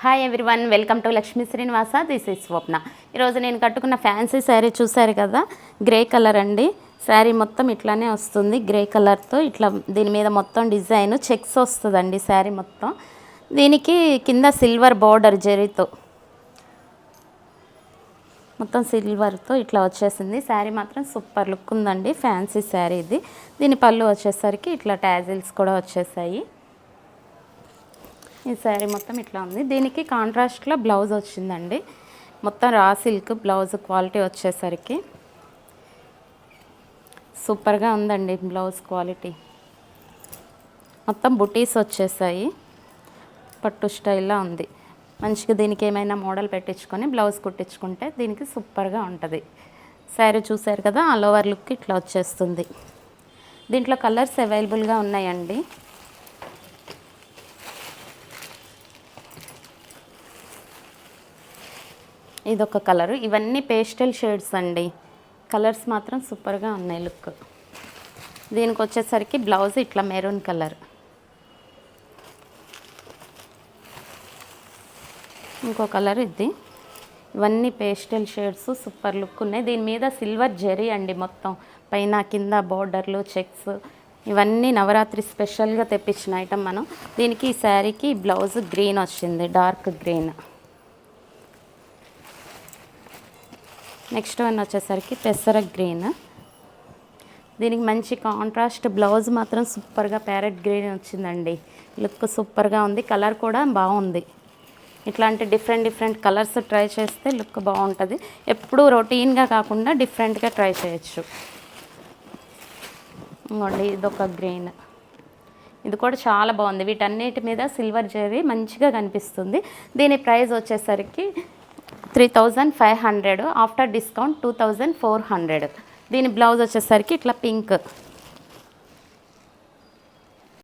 Hi everyone, welcome to Lakshmi Srinivasa. This is Swapna. ఈరోజు నేను కట్టుకున్న ఫ్యాన్సీ శారీ చూసారు కదా, గ్రే కలర్ అండి. శారీ మొత్తం ఇట్లానే వస్తుంది, గ్రే కలర్తో. ఇట్లా దీని మీద మొత్తం డిజైన్ చెక్స్ వస్తుందండి శారీ మొత్తం. దీనికి కింద సిల్వర్ బార్డర్ జరీతో, మొత్తం సిల్వర్తో ఇట్లా వచ్చేసింది. శారీ మాత్రం సూపర్ లుక్ ఉందండి, ఫ్యాన్సీ శారీ ఇది. దీని పళ్ళు వచ్చేసరికి ఇట్లా ట్యాజిల్స్ కూడా వచ్చేసాయి. ఈ శారీ మొత్తం ఇట్లా ఉంది. దీనికి కాంట్రాస్ట్లో బ్లౌజ్ వచ్చిందండి. మొత్తం రా సిల్క్ బ్లౌజ్ క్వాలిటీ వచ్చేసరికి సూపర్గా ఉందండి బ్లౌజ్ క్వాలిటీ. మొత్తం బుటీస్ వచ్చేసాయి, పట్టు స్టైల్లో ఉంది. మంచిగా దీనికి ఏమైనా మోడల్ పెట్టించుకొని బ్లౌజ్ కుట్టించుకుంటే దీనికి సూపర్గా ఉంటుంది. శారీ చూసారు కదా, ఆల్ ఓవర్ లుక్ ఇట్లా వచ్చేస్తుంది. దీంట్లో కలర్స్ అవైలబుల్గా ఉన్నాయండి. ఇదొక కలరు, ఇవన్నీ పేస్టల్ షేడ్స్ అండి. కలర్స్ మాత్రం సూపర్గా ఉన్నాయి లుక్. దీనికి వచ్చేసరికి బ్లౌజ్ ఇట్లా మెరూన్ కలర్. ఇంకో కలర్ ఇది. ఇవన్నీ పేస్టల్ షేడ్స్ సూపర్ లుక్ ఉన్నాయి. దీని మీద సిల్వర్ జరీ అండి, మొత్తం పైన కింద బోర్డర్లు చెక్స్. ఇవన్నీ నవరాత్రి స్పెషల్గా తెప్పించిన ఐటమ్ మనం. దీనికి ఈ శారీకి బ్లౌజ్ గ్రీన్ వచ్చింది, డార్క్ గ్రీన్. నెక్స్ట్ వన్ వచ్చేసరికి పెసర గ్రీన్. దీనికి మంచి కాంట్రాస్ట్ బ్లౌజ్ మాత్రం సూపర్గా ప్యారెట్ గ్రీన్ వచ్చిందండి. లుక్ సూపర్గా ఉంది, కలర్ కూడా బాగుంది. ఇట్లాంటి డిఫరెంట్ కలర్స్ ట్రై చేస్తే లుక్ బాగుంటుంది. ఎప్పుడూ రొటీన్గా కాకుండా డిఫరెంట్గా ట్రై చేయొచ్చు. ఇంకోండి ఇదొక గ్రీన్, ఇది కూడా చాలా బాగుంది. వీటన్నిటి మీద సిల్వర్ జరీ మంచిగా కనిపిస్తుంది. దీని ప్రైస్ వచ్చేసరికి 3500, ఆఫ్టర్ డిస్కౌంట్ 2400. దీని బ్లౌజ్ వచ్చేసరికి ఇట్లా పింక్.